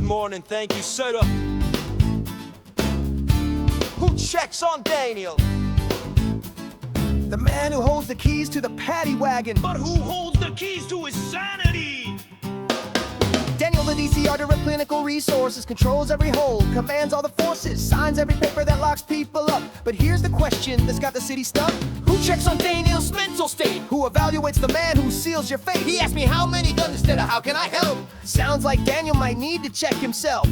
Good morning, thank you, sir. Who checks on Daniel? The man who holds the keys to the paddy wagon. But who holds the keys to his sanity? Daniel, the DCR to clinical resources, controls every hole, commands all the forces, signs every paper that locks people up. But here's the question that's got the city stuck. Who checks on Daniel's mental state? Who evaluates the man who seals your fate? He asked me how many guns instead of how can I help? Sounds like Daniel might need to check himself.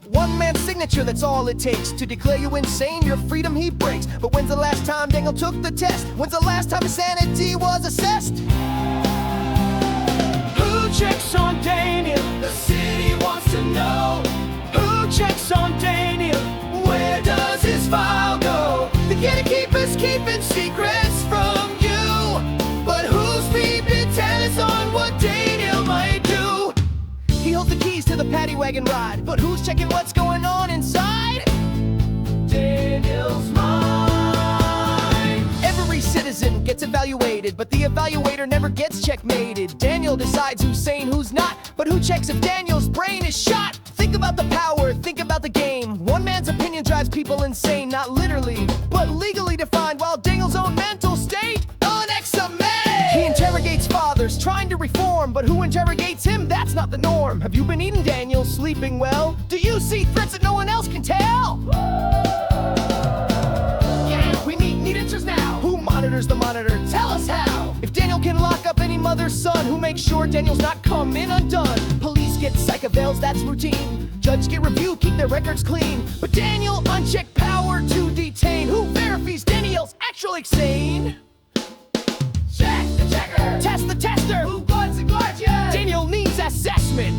One man's signature, that's all it takes to declare you insane, your freedom he breaks. But when's the last time Daniel took the test? When's the last time his sanity was assessed? Who checks on Daniel? The city wants to know. Who checks on Daniel? Where does his file go? The gatekeepers keeping secrets from you, but who's keeping tabs on what Daniel might do? He holds the keys to the paddy wagon ride, but who's checking what's going on inside Daniel's mind. Every citizen gets evaluated, but the evaluator never gets checkmated. Daniel decides who's sane, who's not, but who checks if Daniel's brain is shot? Think about the power, think about the game. One man's opinion drives people insane, not literally, but legally defined, while Daniel's own mental state unexamined. He interrogates fathers, trying to reform, but who interrogates him? That's not the norm. Have you been eating, Daniel? Sleeping well? Do you see threats that no one else can tell? Yeah, we need answers now. Who monitors the monitor? Tell us how. If Daniel can lock up any mother's son, who makes sure Daniel's not coming undone? Police get psychavails, that's routine. Judges get review, keep their records clean. But Daniel, unchecked power to detain. Who verifies Daniel's actually sane? Check the checker. Test the tester. Who guards the guardian? Daniel needs assessment.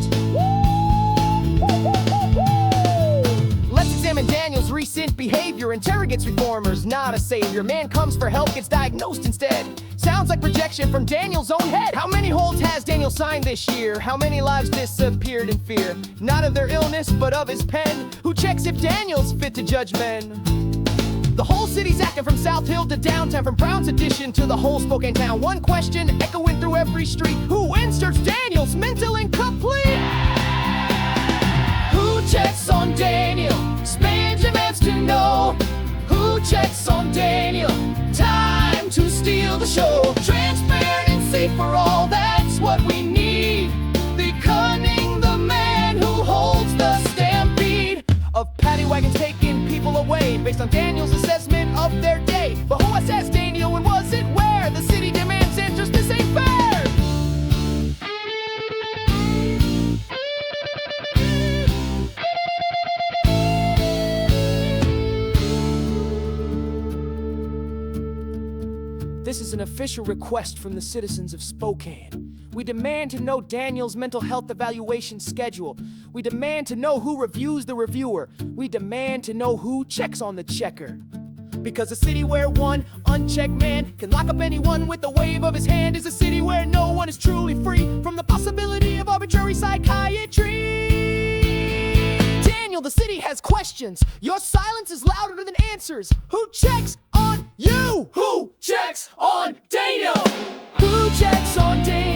Let's examine Daniel's recent behavior. Interrogates reformers, not a savior. Man comes for help, gets diagnosed instead. Sounds like projection from Daniel's own head. How many holds has Daniel signed this year? How many lives disappeared in fear? Not of their illness, but of his pen. Who checks if Daniel's fit to judge men? The whole city's acting from South Hill to downtown, from Brown's Addition to the whole Spokane town. One question echoing through every street: who inserts Daniel's mental incomplete? Who checks on Daniel? Spain demands to know. Who checks on Daniel? Time to steal the show. Transparency for all, that's what we need. The cunning, the man who holds the stampede of paddy wagons taking people away based on Daniel's assessment of their day. But who assessed Daniel and was it where? The city demands answers, this ain't fair. This is an official request from the citizens of Spokane. We demand to know Daniel's mental health evaluation schedule. We demand to know who reviews the reviewer. We demand to know who checks on the checker. Because a city where one unchecked man can lock up anyone with a wave of his hand is a city where no one is truly free from the possibility of arbitrary psychiatry. Daniel, the city has questions. Your silence is louder than answers. Who checks on you? Who checks on Daniel? Who checks on Daniel?